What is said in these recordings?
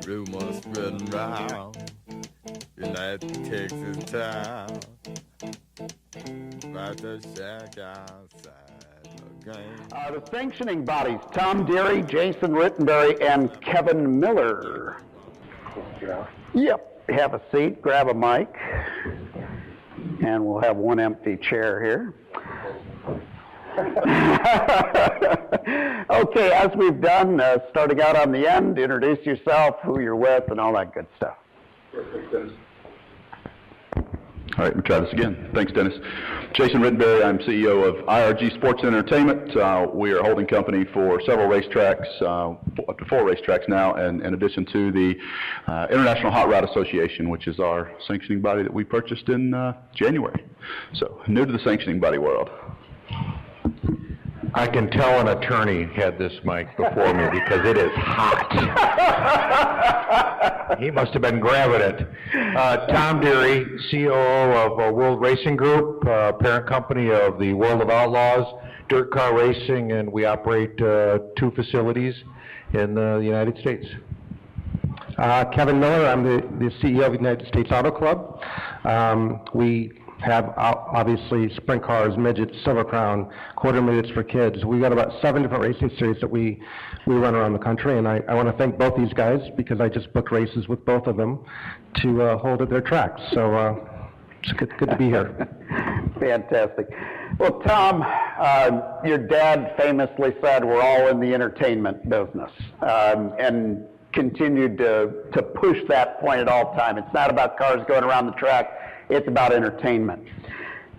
rumors spreading round in that Texas town about the shack outside the game. The sanctioning bodies, Tom Deary, Jason Rittenberry, and Kevin Miller. Yep, have a seat, grab a mic, and we'll have one empty chair here. Okay, as we've done, starting out on the end, introduce yourself, who you're with, and all that good stuff. All right, we'll try this again. Thanks, Dennis. Jason Rittenberry, I'm CEO of IRG Sports and Entertainment. We are a holding company for several racetracks, up to 4 racetracks now, and in addition to the International Hot Rod Association, which is our sanctioning body that we purchased in January. So, new to the sanctioning body world. I can tell an attorney had this mic before me because it is hot. He must have been grabbing it. Tom Deary, COO of World Racing Group, parent company of the World of Outlaws, dirt car racing, and we operate 2 facilities in the United States. Kevin Miller, I'm the CEO of the United States Auto Club. We have obviously sprint cars, midgets, Silver Crown, quarter midgets for kids. We've got about 7 different racing series that we run around the country, and I want to thank both these guys because I just booked races with both of them to hold at their tracks. So it's good to be here. Fantastic. Well, Tom, your dad famously said we're all in the entertainment business, and continued to push that point at all time. It's not about cars going around the track. It's about entertainment.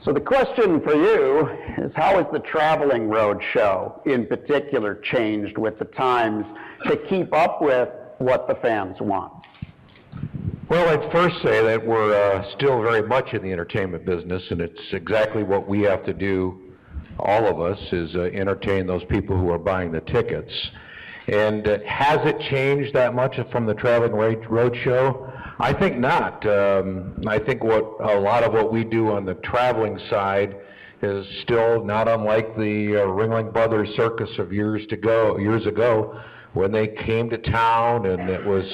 So the question for you is, how has the traveling road show in particular changed with the times to keep up with what the fans want? Well, I'd first say that we're still very much in the entertainment business, and it's exactly what we have to do, all of us, is entertain those people who are buying the tickets. And has it changed that much from the traveling road show? I think not. I think a lot of what we do on the traveling side is still not unlike the Ringling Brothers circus of years ago, when they came to town, and it was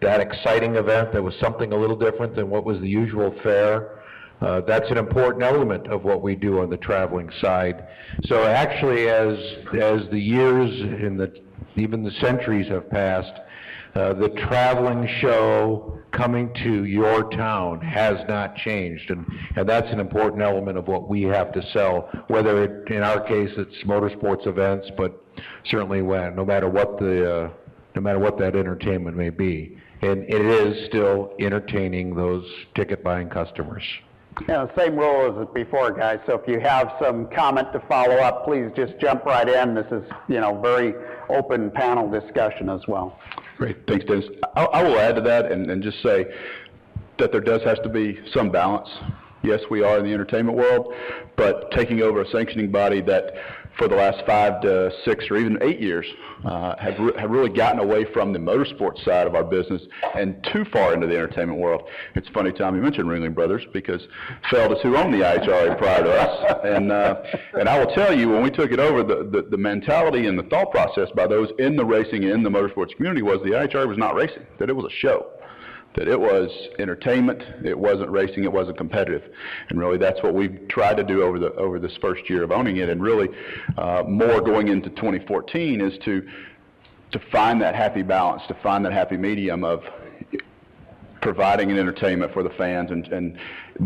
that exciting event that was something a little different than what was the usual fare. That's an important element of what we do on the traveling side. So actually, as the years even the centuries have passed, the traveling show coming to your town has not changed, and that's an important element of what we have to sell, whether in our case it's motorsports events, but certainly no matter what that entertainment may be. And it is still entertaining those ticket buying customers. Yeah, same rule as before, guys. So if you have some comment to follow up, please just jump right in. This is, very open panel discussion as well. Great, thanks, Dennis. I will add to that and just say that there does have to be some balance. Yes, we are in the entertainment world, but taking over a sanctioning body that for the last 5 to 6 or even 8 years have really gotten away from the motorsports side of our business and too far into the entertainment world. It's funny, Tom, you mentioned Ringling Brothers, because Feld is who owned the IHRA prior to us. And I will tell you, when we took it over, the mentality and the thought process by those in the racing and in the motorsports community was the IHRA was not racing, that it was a show. That it was entertainment, it wasn't racing, it wasn't competitive. And really that's what we've tried to do over this first year of owning it, and really more going into 2014 is to find that happy balance, to find that happy medium of providing an entertainment for the fans and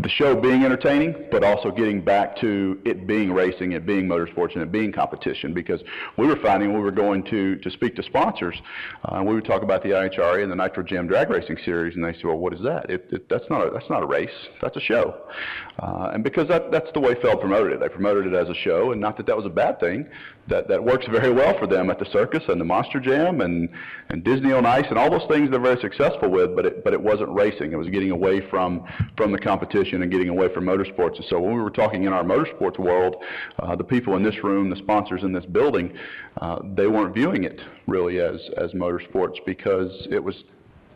the show being entertaining, but also getting back to it being racing, it being motorsports, and it being competition. Because we were finding when we were going to speak to sponsors, we would talk about the IHRA and the Nitro Jam Drag Racing Series, and they said, well, what is that? That's not a race, that's a show. And because that's the way Feld promoted it. They promoted it as a show, and not that was a bad thing. That works very well for them at the circus and the Monster Jam and Disney on Ice and all those things they're very successful with, but it wasn't racing. It was getting away from the competition and getting away from motorsports. And so when we were talking in our motorsports world, the people in this room, the sponsors in this building, they weren't viewing it really as motorsports, because it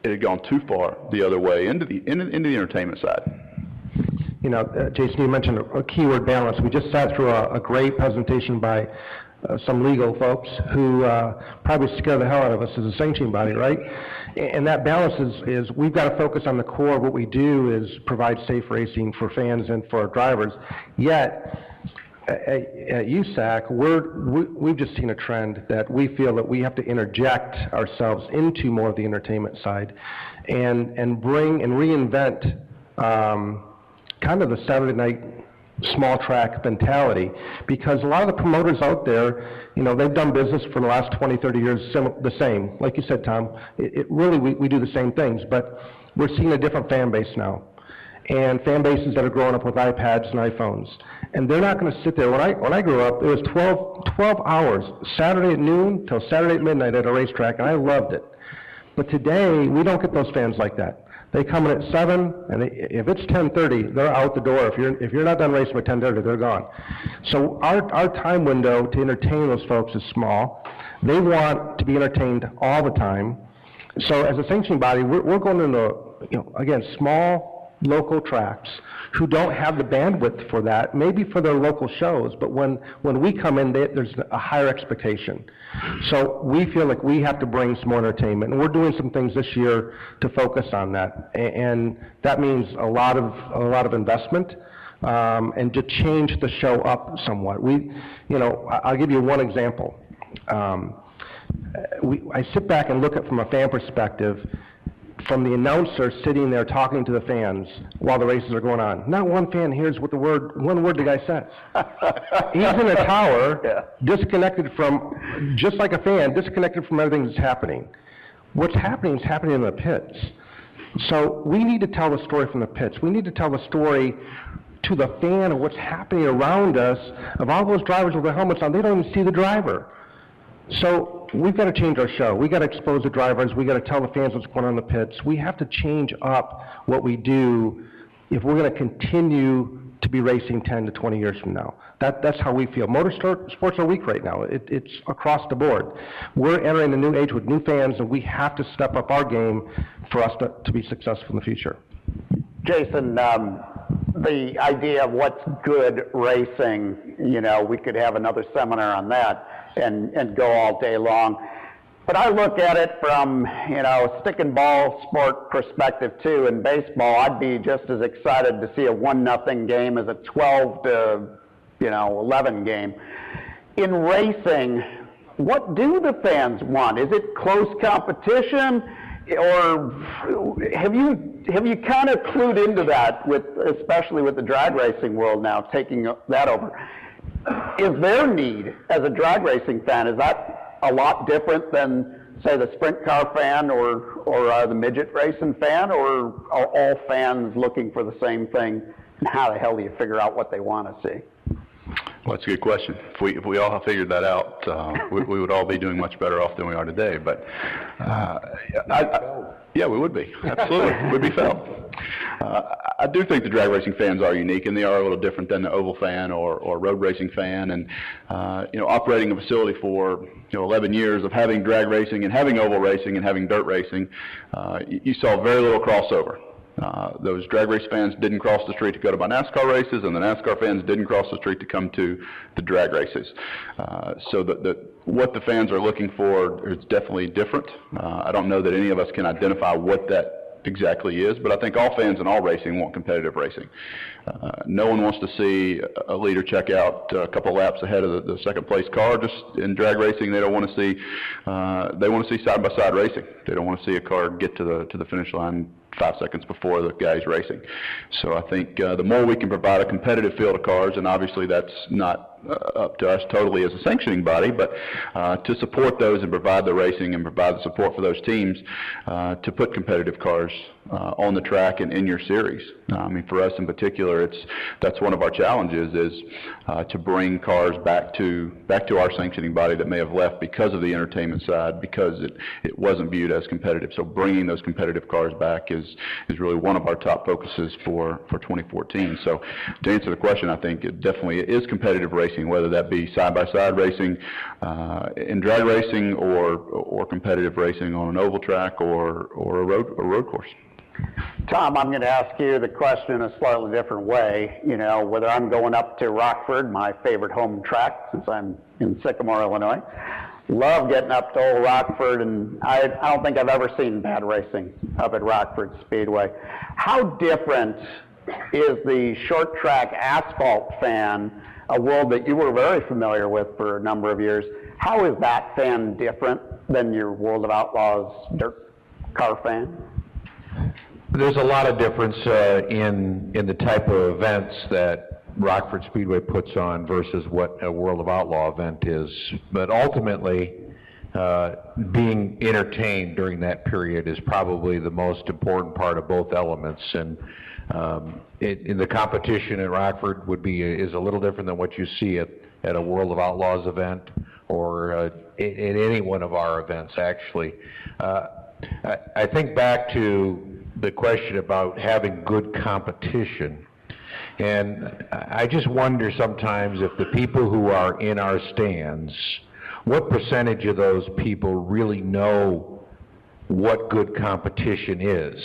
had gone too far the other way into the entertainment side. Jason, you mentioned a keyword, balance. We just sat through a great presentation by some legal folks who probably scare the hell out of us as a sanctioning body, right? And that balance is we've got to focus on the core of what we do is provide safe racing for fans and for our drivers. Yet, at USAC, we've just seen a trend that we feel that we have to interject ourselves into more of the entertainment side and bring and reinvent kind of the Saturday night small track mentality, because a lot of the promoters out there, you know, they've done business for the last 20, 30 years the same. Like you said, Tom, we do the same things, but we're seeing a different fan base now. And fan bases that are growing up with iPads and iPhones. And they're not going to sit there. When I grew up, it was 12 hours, Saturday at noon till Saturday at midnight at a racetrack, and I loved it. But today, we don't get those fans like that. They come in at 7, and if it's 10:30, they're out the door. If you're not done racing by 10:30, they're gone. So our time window to entertain those folks is small. They want to be entertained all the time. So as a sanctioning body, we're going into, again, small local tracks who don't have the bandwidth for that, maybe for their local shows, but when we come in, there's a higher expectation. So we feel like we have to bring some more entertainment, and we're doing some things this year to focus on that, and that means a lot of investment, and to change the show up somewhat. I'll give you one example. I sit back and look at from a fan perspective, from the announcer sitting there talking to the fans while the races are going on. Not one fan hears what one word the guy says. He's in a tower, disconnected from, just like a fan, disconnected from everything that's happening. What's happening is happening in the pits. So we need to tell the story from the pits. We need to tell the story to the fan of what's happening around us, of all those drivers with their helmets on. They don't even see the driver. So we've got to change our show. We've got to expose the drivers. We've got to tell the fans what's going on in the pits. We have to change up what we do if we're going to continue to be racing 10 to 20 years from now. That's how we feel. Motorsports are weak right now. It's across the board. We're entering a new age with new fans, and we have to step up our game for us to be successful in the future. Jason, the idea of what's good racing, we could have another seminar on that and go all day long. But I look at it from, a stick and ball sport perspective too. In baseball, I'd be just as excited to see a 1-0 game as a 12 to, 11 game. In racing, what do the fans want? Is it close competition? Or have you kind of clued into that, especially with the drag racing world now taking that over? Is their need as a drag racing fan, is that a lot different than, say, the sprint car fan or the midget racing fan, or are all fans looking for the same thing? And how the hell do you figure out what they want to see? Well, that's a good question. If we all have figured that out, we would all be doing much better off than we are today. But yeah, we would be. Absolutely. We'd be felt. I do think the drag racing fans are unique, and they are a little different than the oval fan or road racing fan. And operating a facility for 11 years of having drag racing and having oval racing and having dirt racing, you saw very little crossover. Those drag race fans didn't cross the street to go to my NASCAR races, and the NASCAR fans didn't cross the street to come to the drag races. So what the fans are looking for is definitely different. I don't know that any of us can identify what that exactly is, but I think all fans in all racing want competitive racing. No one wants to see a leader check out a couple laps ahead of the second place car. Just in drag racing, they don't want to see. They want to see side by side racing. They don't want to see a car get to the finish line 5 seconds before the guy's racing. So I think the more we can provide a competitive field of cars, and obviously that's not up to us totally as a sanctioning body, but to support those and provide the racing and provide the support for those teams to put competitive cars on the track and in your series. For us in particular, that's one of our challenges is to bring cars back to our sanctioning body that may have left because of the entertainment side, because it wasn't viewed as competitive. So bringing those competitive cars back is really one of our top focuses for 2014. So to answer the question, I think it definitely is competitive racing, whether that be side-by-side racing in drag racing or competitive racing on an oval track or a road course. Tom, I'm going to ask you the question in a slightly different way. You know, whether I'm going up to Rockford, my favorite home track, since I'm in Sycamore, Illinois. Love getting up to old Rockford, and I don't think I've ever seen bad racing up at Rockford Speedway. How different is the short track asphalt fan, a world that you were very familiar with for a number of years? How is that fan different than your World of Outlaws dirt car fan? There's a lot of difference in the type of events that Rockford Speedway puts on versus what a World of Outlaw event is. But ultimately, being entertained during that period is probably the most important part of both elements. And in the competition at Rockford is a little different than what you see at a World of Outlaws event or in any one of our events, actually. I think back to the question about having good competition, and I just wonder sometimes if the people who are in our stands, what percentage of those people really know what good competition is.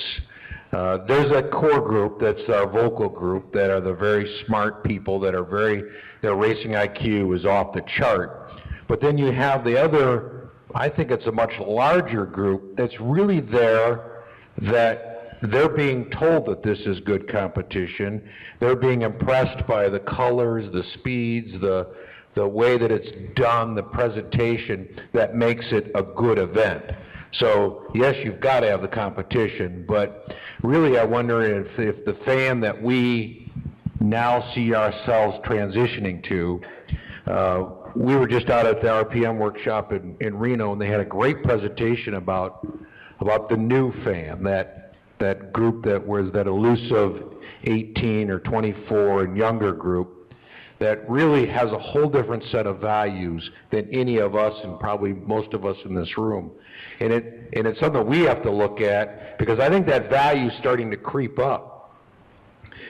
There's a core group, that's our vocal group, that are the very smart people that are their racing IQ is off the chart. But then you have the other, I think it's a much larger group that's really there, that they're being told that this is good competition. They're being impressed by the colors, the speeds, the way that it's done, the presentation that makes it a good event. So yes, you've got to have the competition, but really I wonder if the fan that we now see ourselves transitioning to, we were just out at the RPM workshop in Reno, and they had a great presentation about the new fan, that group that was that elusive 18 or 24 and younger group that really has a whole different set of values than any of us and probably most of us in this room. And it's something we have to look at, because I think that value is starting to creep up,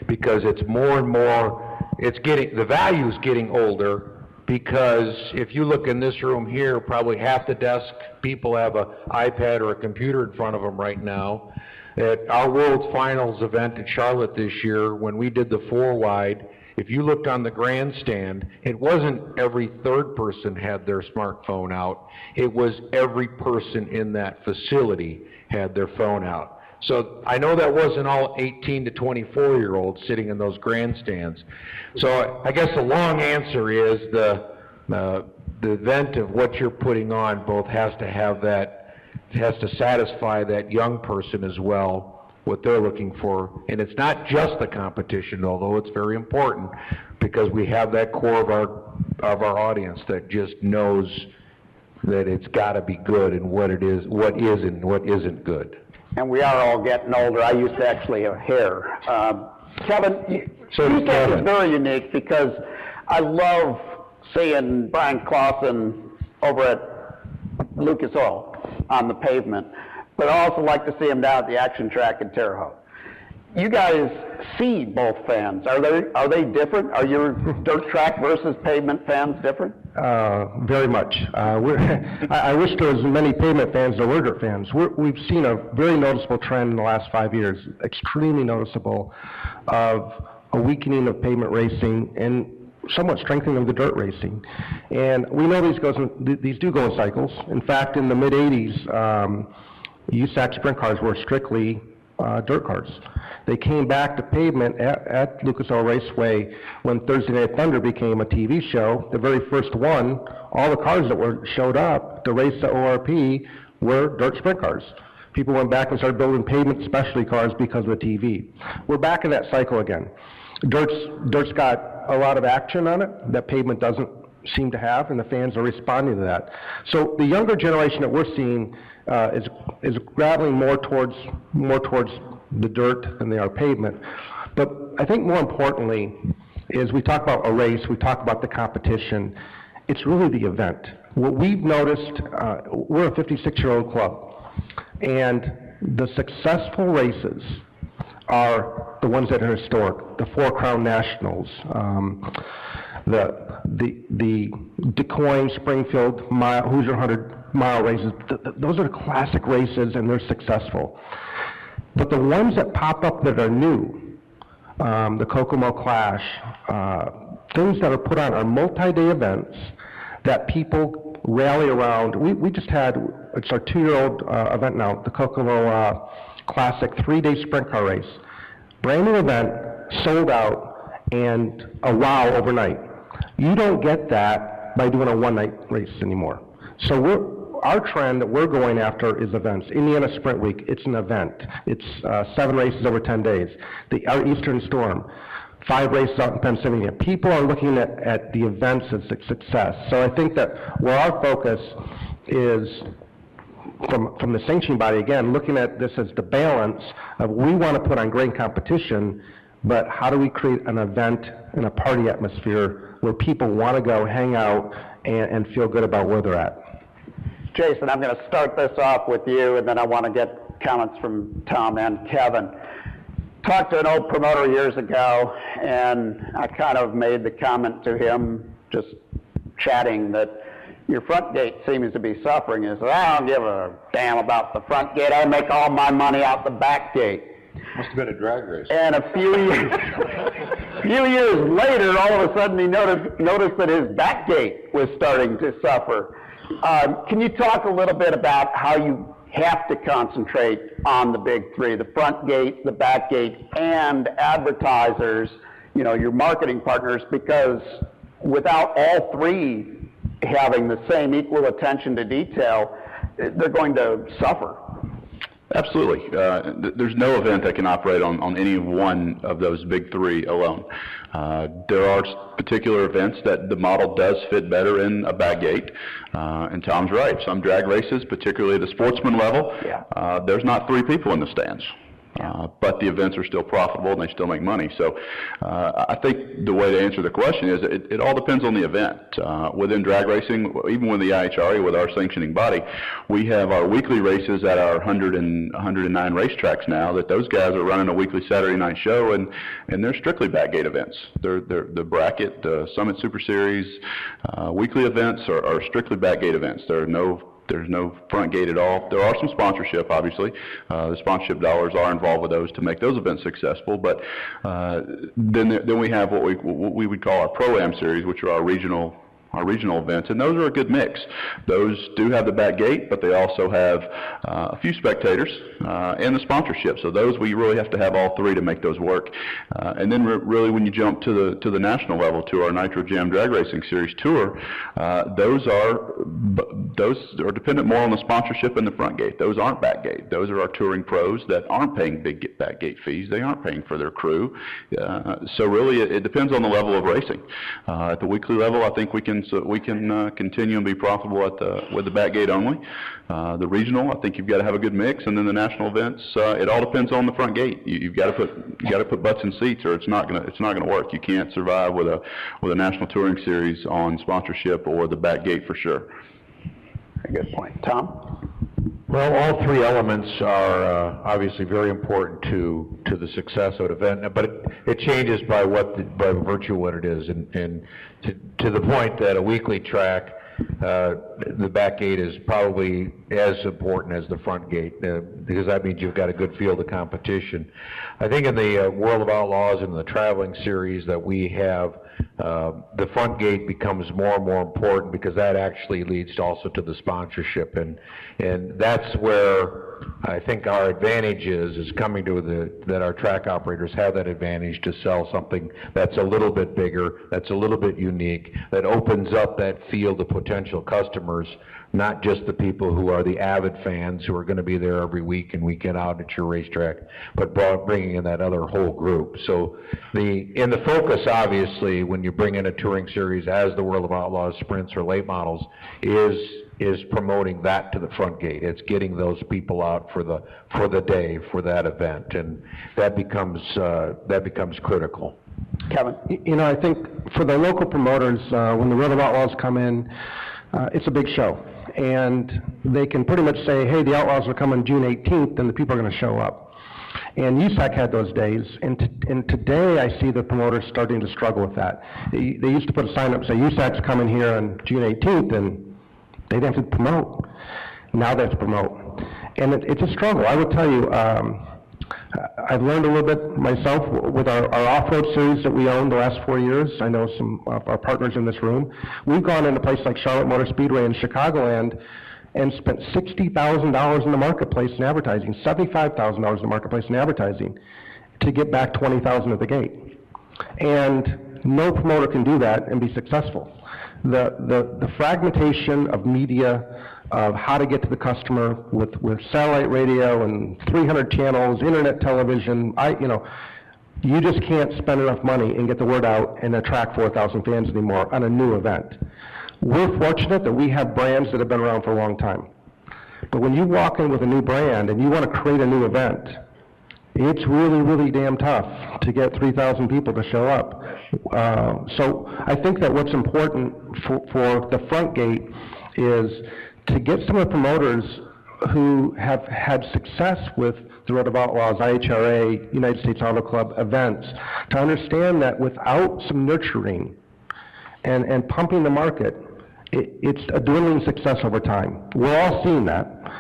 because it's more and more, the value is getting older. Because if you look in this room here, probably half the desk people have an iPad or a computer in front of them right now. At our World Finals event in Charlotte this year, when we did the 4-wide, if you looked on the grandstand, it wasn't every third person had their smartphone out. It was every person in that facility had their phone out. So I know that wasn't all 18 to 24-year-olds sitting in those grandstands. So I guess the long answer is the event of what you're putting on both has to satisfy that young person as well, what they're looking for. And it's not just the competition, although it's very important, because we have that core of our audience that just knows that it's got to be good and what is and what isn't good. And we are all getting older. I used to actually have hair. Kevin, you said it's very unique, because I love seeing Brian Clausen over at Lucas Oil on the pavement, but I also like to see him down at the action track in Terre Haute. You guys see both fans. Are they different? Are your dirt track versus pavement fans different? Very much. I wish there was as many pavement fans as there were dirt fans. We've seen a very noticeable trend in the last 5 years, extremely noticeable, of a weakening of pavement racing and somewhat strengthening of the dirt racing. And we know these do go in cycles. In fact, in the mid-'80s, USAC sprint cars were strictly dirt cars. They came back to pavement at Lucas Oil Raceway when Thursday Night Thunder became a TV show. The very first one, all the cars that showed up to race the ORP were dirt sprint cars. People went back and started building pavement specialty cars because of the TV. We're back in that cycle again. Dirt's got a lot of action on it that pavement doesn't seem to have, and the fans are responding to that. So the younger generation that we're seeing is grappling more towards the dirt than they are pavement. But I think more importantly is we talk about a race, we talk about the competition. It's really the event. What we've noticed, we're a 56-year-old club, and the successful races are the ones that are historic, the 4 Crown Nationals, the DuQuoin, Springfield, Hoosier 100-mile races. Those are classic races, and they're successful. But the ones that pop up that are new, the Kokomo Clash, things that are put on are multi-day events that people rally around. We just had, it's our 2-year-old event now, the Kokomo Classic 3-day sprint car race. Brand new event, sold out, and a wow overnight. You don't get that by doing a one-night race anymore. So our trend that we're going after is events. Indiana Sprint Week, it's an event. It's 7 races over 10 days. Our Eastern Storm, 5 races out in Pennsylvania. People are looking at the events as a success. So I think that where our focus is, from the sanctioning body, again, looking at this as the balance of we want to put on great competition, but how do we create an event and a party atmosphere where people want to go hang out and feel good about where they're at. Jason, I'm going to start this off with you, and then I want to get comments from Tom and Kevin. Talked to an old promoter years ago, and I kind of made the comment to him, just chatting, that your front gate seems to be suffering. He said, I don't give a damn about the front gate. I make all my money out the back gate. Must have been a drag race. And a few years later, all of a sudden he noticed that his back gate was starting to suffer. Can you talk a little bit about how you have to concentrate on the big three, the front gate, the back gate, and advertisers, your marketing partners, because without all three having the same equal attention to detail, they're going to suffer. Absolutely. There's no event that can operate on any one of those big three alone. There are particular events that the model does fit better in a back gate, and Tom's right. Some drag races, particularly at the sportsman level, there's not 3 people in the stands. But the events are still profitable and they still make money. So I think the way to answer the question is it all depends on the event. Within drag racing, even with the IHRA, with our sanctioning body, we have our weekly races at our 109 racetracks now, that those guys are running a weekly Saturday night show, and they're strictly back gate events. They're the bracket, the Summit Super Series, weekly events are strictly back gate events. There's no front gate at all. There are some sponsorship, obviously. The sponsorship dollars are involved with those to make those events successful. But then we have what we would call our Pro-Am series, which are our regional events, and those are a good mix. Those do have the back gate, but they also have a few spectators and the sponsorship. So those, we really have to have all 3 to make those work. And then really when you jump to the national level, to our Nitro Jam Drag Racing Series Tour, those are dependent more on the sponsorship and the front gate. Those aren't back gate. Those are our touring pros that aren't paying big back gate fees. They aren't paying for their crew. So really it depends on the level of racing. At the weekly level, I think we can continue and be profitable with the back gate only. The regional, I think you've got to have a good mix, and then the national events, it all depends on the front gate. You've got to put butts in seats, or it's not gonna work. You can't survive with a national touring series on sponsorship or the back gate for sure. A good point, Tom. Well, all 3 elements are obviously very important to the success of an event, but it changes by virtue of what it is, and to the point that a weekly track, the back gate is probably as important as the front gate, because that means you've got a good field of competition. I think in the World of Outlaws and the traveling series that we have, the front gate becomes more and more important, because that actually leads also to the sponsorship, and that's where I think our advantage is coming to that our track operators have that advantage to sell something that's a little bit bigger, that's a little bit unique, that opens up that field of potential customers, not just the people who are the avid fans who are going to be there every week and week in out at your racetrack, but bringing in that other whole group. So in the focus, obviously, when you bring in a touring series as the World of Outlaws sprints or late models, is promoting that to the front gate. It's getting those people out for the day, for that event, and that becomes critical. Kevin? I think for the local promoters, when the World of Outlaws come in, it's a big show, and they can pretty much say, hey, the Outlaws are coming June 18th, and the people are going to show up. And USAC had those days, and today I see the promoters starting to struggle with that. They used to put a sign up, say, USAC's coming here on June 18th, and they didn't have to promote. Now they have to promote. And it's a struggle. I will tell you, I've learned a little bit myself with our off-road series that we own the last 4 years. I know some of our partners in this room. We've gone into places like Charlotte Motor Speedway in Chicagoland and spent $60,000 in the marketplace in advertising, $75,000 in the marketplace in advertising to get back $20,000 at the gate. And no promoter can do that and be successful. The fragmentation of media, of how to get to the customer with satellite radio and 300 channels, internet television, you just can't spend enough money and get the word out and attract 4,000 fans anymore on a new event. We're fortunate that we have brands that have been around for a long time. But when you walk in with a new brand and you want to create a new event, it's really, really damn tough to get 3,000 people to show up. So I think that what's important for the front gate is to get some of the promoters who have had success with the Road of Outlaws, IHRA, United States Auto Club events, to understand that without some nurturing and pumping the market, it's a dwindling success over time. We're all seeing that,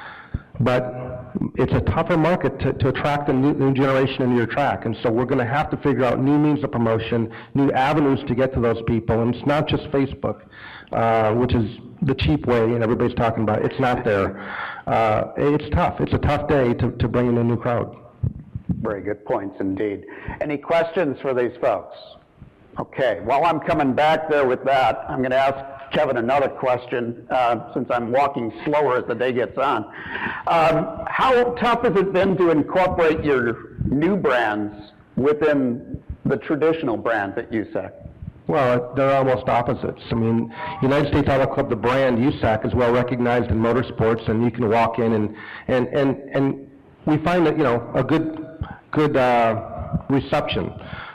but it's a tougher market to attract the new generation into your track, and so we're going to have to figure out new means of promotion, new avenues to get to those people, and it's not just Facebook, which is the cheap way, and everybody's talking about it. It's not there. It's tough. It's a tough day to bring in a new crowd. Very good points indeed. Any questions for these folks? Okay, while I'm coming back there with that, I'm going to ask Kevin another question, since I'm walking slower as the day gets on. How tough has it been to incorporate your new brands within the traditional brands at USAC? Well, they're almost opposites. I mean, United States Auto Club, the brand USAC, is well recognized in motorsports, and you can walk in and we find that, a good reception.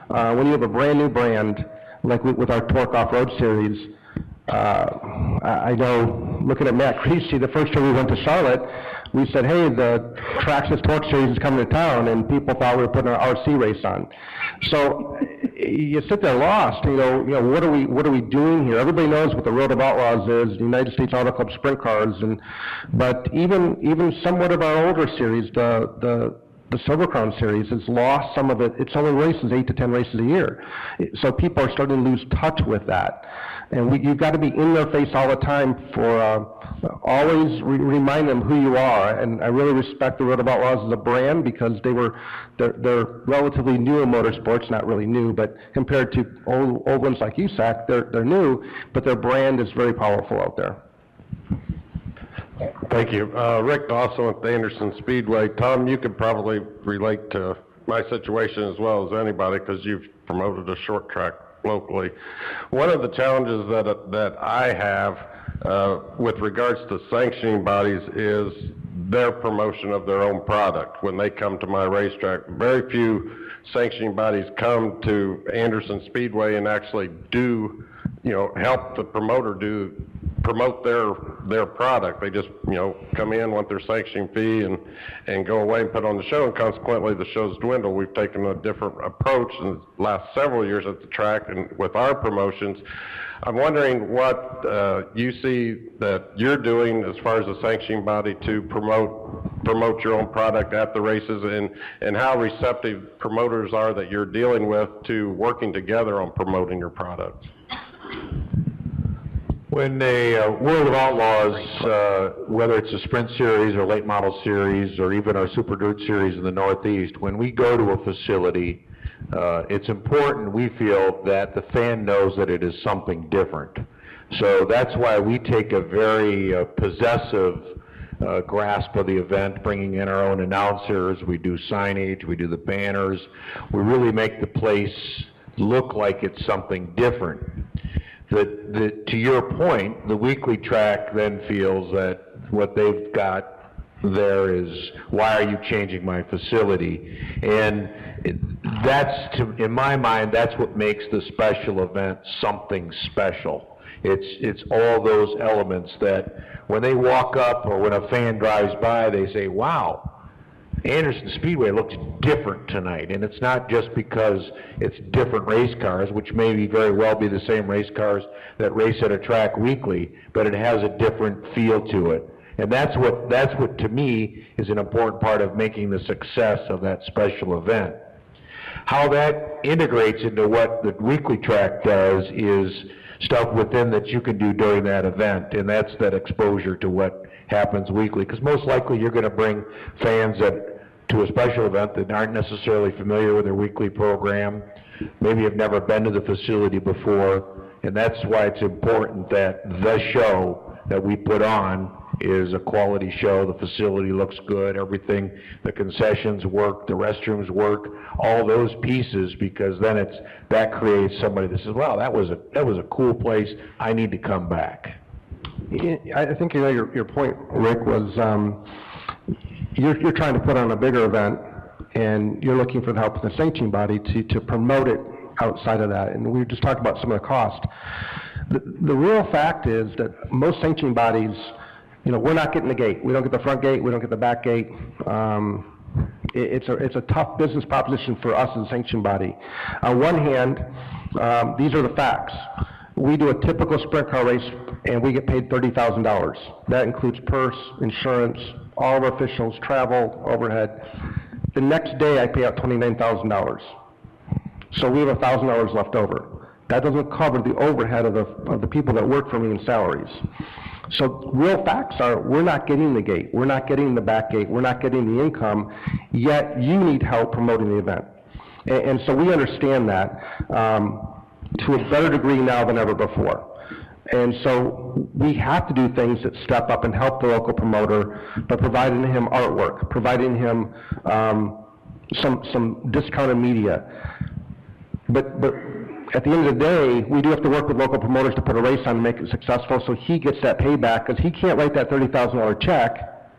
When you have a brand new brand, like with our Torque Off-Road Series, I know, looking at Matt Creasy, the first year we went to Charlotte, we said, hey, the Traxxas Torque Series is coming to town, and people thought we were putting an RC race on. So you sit there lost, what are we doing here? Everybody knows what the Road of Outlaws is, the United States Auto Club sprint cars, but even somewhat of our older series, the Silver Crown Series, has lost some of it. It's only races, 8 to 10 races a year. So people are starting to lose touch with that. And you've got to be in their face all the time for always remind them who you are. And I really respect the Road of Outlaws as a brand, because they're relatively new in motorsports, not really new, but compared to old ones like USAC, they're new, but their brand is very powerful out there. Thank you. Rick Dawson at the Anderson Speedway. Tom, you could probably relate to my situation as well as anybody, because you've promoted a short track locally. One of the challenges that I have with regards to sanctioning bodies is their promotion of their own product. When they come to my racetrack, very few sanctioning bodies come to Anderson Speedway and actually do, help the promoter promote their product. They just, come in, want their sanctioning fee, and go away and put on the show, and consequently the shows dwindle. We've taken a different approach in the last several years at the track and with our promotions. I'm wondering what you see that you're doing as far as a sanctioning body to promote your own product at the races, and how receptive promoters are that you're dealing with to working together on promoting your product. When a World of Outlaws, whether it's a Sprint Series or Late Model Series or even our Super Dirt Series in the Northeast, when we go to a facility, it's important, we feel, that the fan knows that it is something different. So that's why we take a very possessive grasp of the event, bringing in our own announcers. We do signage, we do the banners. We really make the place look like it's something different. To your point, the weekly track then feels that what they've got there is, why are you changing my facility? And in my mind, that's what makes the special event something special. It's all those elements that when they walk up or when a fan drives by, they say, wow, Anderson Speedway looks different tonight. And it's not just because it's different race cars, which may very well be the same race cars that race at a track weekly, but it has a different feel to it. And that's what to me is an important part of making the success of that special event. How that integrates into what the weekly track does is stuff within that you can do during that event, and that's that exposure to what happens weekly. Because most likely you're going to bring fans to a special event that aren't necessarily familiar with their weekly program, maybe have never been to the facility before, and that's why it's important that the show that we put on is a quality show. The facility looks good, everything, the concessions work, the restrooms work, all those pieces, because then that creates somebody that says, wow, that was a cool place, I need to come back. I think your point, Rick, was you're trying to put on a bigger event, and you're looking for the help of the sanctioning body to promote it outside of that. And we just talked about some of the cost. The real fact is that most sanctioning bodies, we're not getting the gate. We don't get the front gate. We don't get the back gate. It's a tough business proposition for us as a sanctioning body. On one hand, these are the facts. We do a typical sprint car race, and we get paid $30,000. That includes purse, insurance, all of our officials, travel, overhead. The next day, I pay out $29,000. So we have $1,000 left over. That doesn't cover the overhead of the people that work for me in salaries. So real facts are, we're not getting the gate, we're not getting the back gate, we're not getting the income, yet you need help promoting the event. And so we understand that to a better degree now than ever before. And so we have to do things that step up and help the local promoter by providing him artwork, providing him some discounted media. But at the end of the day, we do have to work with local promoters to put a race on and make it successful, so he gets that payback, because he can't write that $30,000 check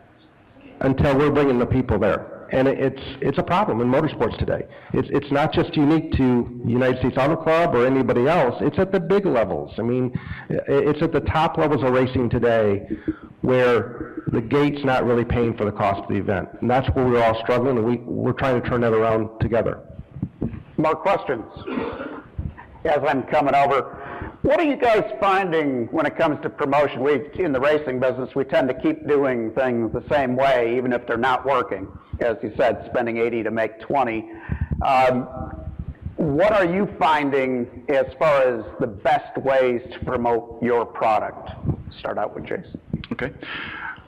until we're bringing the people there. And it's a problem in motorsports today. It's not just unique to United States Auto Club or anybody else. It's at the big levels. I mean, it's at the top levels of racing today where the gate's not really paying for the cost of the event. And that's where we're all struggling, and we're trying to turn that around together. More questions as I'm coming over. What are you guys finding when it comes to promotion? In the racing business, we tend to keep doing things the same way, even if they're not working. As you said, spending 80 to make 20. What are you finding as far as the best ways to promote your product? Start out with Jason. Okay.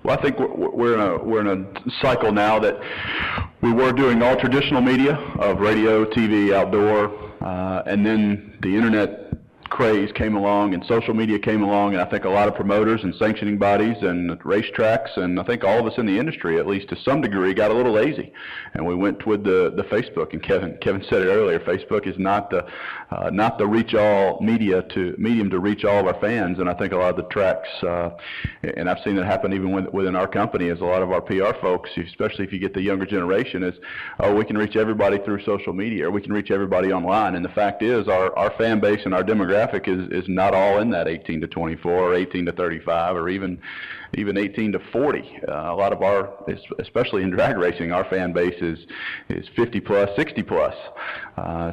Well, I think we're in a cycle now that we were doing all traditional media of radio, TV, outdoor, and then the internet craze came along and social media came along, and I think a lot of promoters and sanctioning bodies and racetracks, and I think all of us in the industry, at least to some degree, got a little lazy, and we went with the Facebook. And Kevin said it earlier, Facebook is not the reach all medium to reach all of our fans, and I think a lot of the tracks, and I've seen it happen even within our company, is a lot of our PR folks, especially if you get the younger generation, is, oh, we can reach everybody through social media, or we can reach everybody online. And the fact is, our fan base and our demographic is not all in that 18 to 24 or 18 to 35 or even 18 to 40. A lot of our, especially in drag racing, our fan base is 50 plus, 60 plus.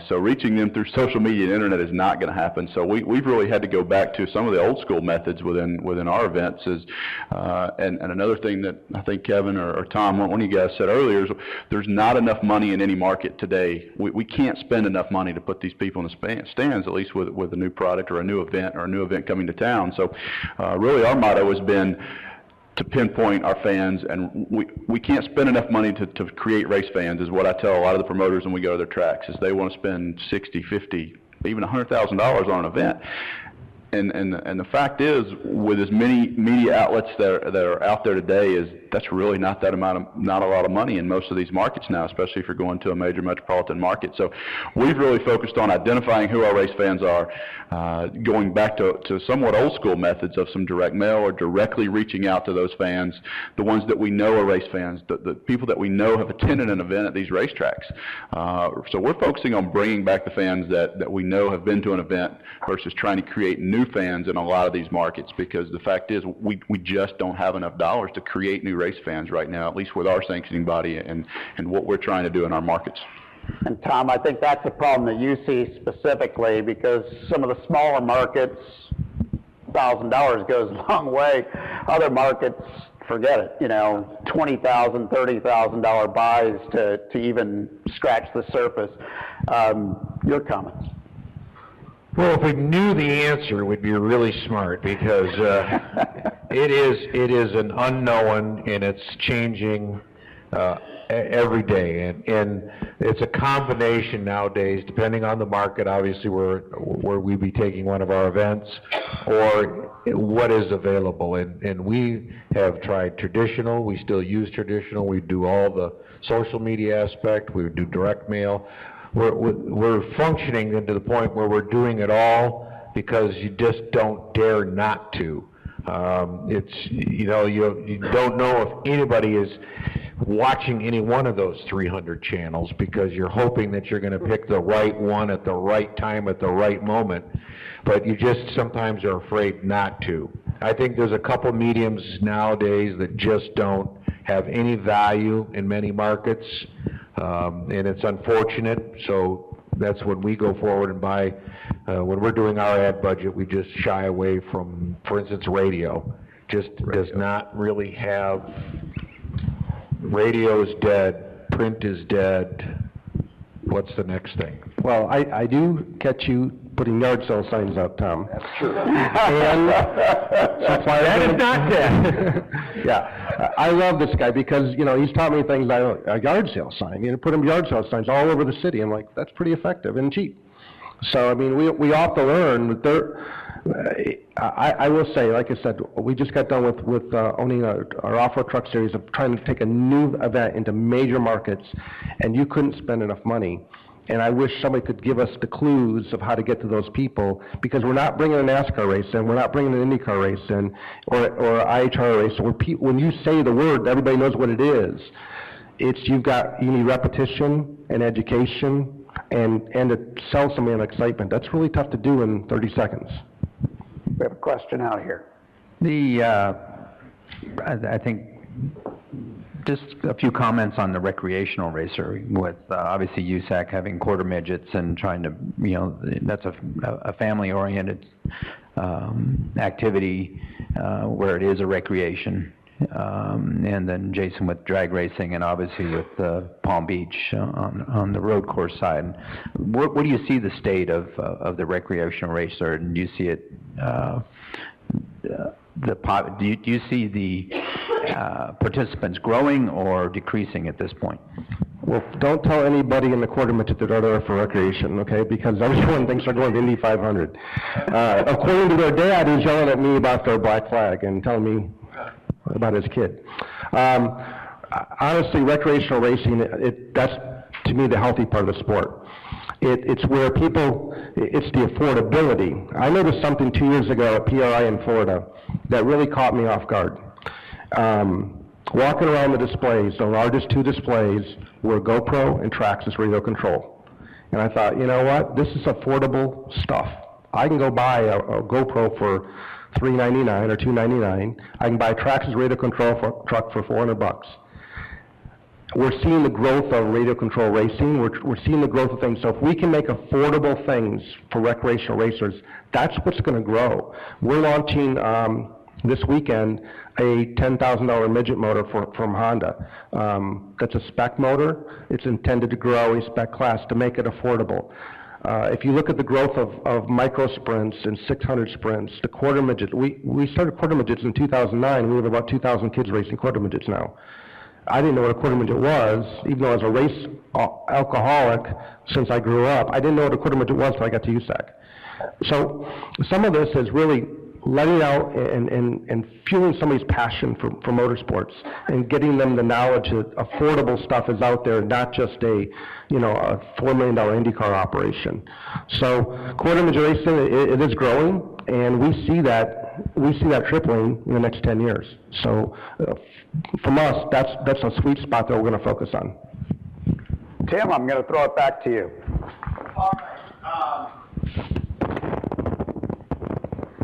So reaching them through social media and internet is not going to happen. So we've really had to go back to some of the old school methods within our events. And another thing that I think Kevin or Tom, one of you guys said earlier, is there's not enough money in any market today. We can't spend enough money to put these people in the stands, at least with a new product or a new event coming to town. So really our motto has been to pinpoint our fans, and we can't spend enough money to create race fans, is what I tell a lot of the promoters when we go to their tracks, is they want to spend $60, $50, even $100,000 on an event. And the fact is, with as many media outlets that are out there today, that's really not a lot of money in most of these markets now, especially if you're going to a major metropolitan market. So we've really focused on identifying who our race fans are, going back to somewhat old school methods of some direct mail or directly reaching out to those fans, the ones that we know are race fans, the people that we know have attended an event at these racetracks. So we're focusing on bringing back the fans that we know have been to an event versus trying to create new fans in a lot of these markets, because the fact is we just don't have enough dollars to create new race fans right now, at least with our sanctioning body and what we're trying to do in our markets. And Tom, I think that's a problem that you see specifically, because some of the smaller markets, $1,000 goes a long way. Other markets, forget it. You know, $20,000, $30,000 buys to even scratch the surface. Your comments? Well, if we knew the answer, we'd be really smart, because it is an unknown, and it's changing every day, and it's a combination nowadays, depending on the market, obviously, where we be taking one of our events, or what is available. And we have tried traditional. We still use traditional. We do all the social media aspect. We do direct mail. We're functioning into the point where we're doing it all, because you just don't dare not to. It's, you know, you don't know if anybody is watching any one of those 300 channels, because you're hoping that you're going to pick the right one at the right time at the right moment, but you just sometimes are afraid not to. I think there's a couple mediums nowadays that just don't have any value in many markets, and it's unfortunate. So that's when we go forward and buy. When we're doing our ad budget, we just shy away from, for instance, radio. Just does not really have. Radio is dead. Print is dead. What's the next thing? Well, I do catch you putting yard sale signs up, Tom. That's true. And That is not dead. Yeah, I love this guy, because, you know, he's taught me things like a yard sale sign. You know, put him yard sale signs all over the city. I'm like, that's pretty effective and cheap. So, I mean, we ought to learn. I will say, like I said, we just got done with owning our off-road truck series of trying to take a new event into major markets, and you couldn't spend enough money. And I wish somebody could give us the clues of how to get to those people, because we're not bringing a NASCAR race in, we're not bringing an IndyCar race in, or an IHR race. So when you say the word, everybody knows what it is. You need repetition and education, and to sell somebody an excitement. That's really tough to do in 30 seconds. We have a question out here. I think just a few comments on the recreational racer, with obviously USAC having quarter midgets and trying to, you know, that's a family-oriented activity where it is a recreation. And then Jason with drag racing, and obviously with Palm Beach on the road course side. What do you see the state of the recreational racer, and do you see it? Do you see the participants growing or decreasing at this point? Well, don't tell anybody in the quarter midget that they're there for recreation, okay? Because everyone thinks they're going to Indy 500. According to their dad, he's yelling at me about their black flag and telling me about his kid. Honestly, recreational racing, that's, to me, the healthy part of the sport. It's where it's the affordability. I noticed something 2 years ago at PRI in Florida that really caught me off guard. Walking around the displays, the largest two displays were GoPro and Traxxas radio control. And I thought, you know what, this is affordable stuff. I can go buy a GoPro for $399 or $299. I can buy a Traxxas radio control truck for $400. We're seeing the growth of radio control racing. We're seeing the growth of things. So if we can make affordable things for recreational racers, that's what's going to grow. We're launching this weekend a $10,000 midget motor from Honda. That's a spec motor. It's intended to grow a spec class to make it affordable. If you look at the growth of micro sprints and 600 sprints, the quarter midget, we started quarter midgets in 2009. We have about 2,000 kids racing quarter midgets now. I didn't know what a quarter midget was, even though I was a race alcoholic since I grew up. I didn't know what a quarter midget was until I got to USAC. So some of this is really letting out and fueling somebody's passion for motorsports and getting them the knowledge that affordable stuff is out there, not just a $4 million IndyCar operation. So quarter midget racing, it is growing, and we see that tripling in the next 10 years. So from us, that's a sweet spot that we're going to focus on. Tim, I'm going to throw it back to you. All right.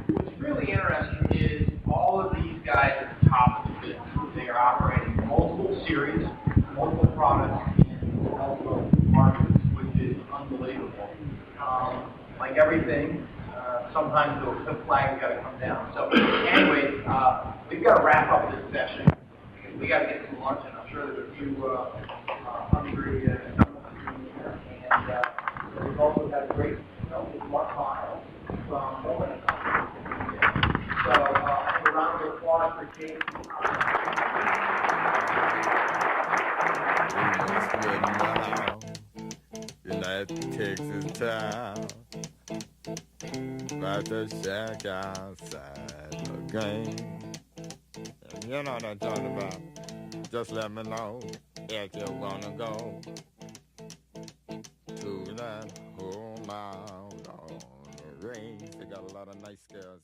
What's really interesting is all of these guys at the top of the business. They are operating multiple series, multiple products in multiple markets, which is unbelievable. Like everything, sometimes the flag's got to come down. So anyway, we've got to wrap up this session. we got to get some lunch, and I'm sure there's a few hungry and we've also had a great, smart miles from Woman and Company. So, a round of applause for Kate. United Texas town, about to shack outside the game. And you know what I'm talking about. Just let me know if you wanna go to that whole mile on the range. They got a lot of nice girls.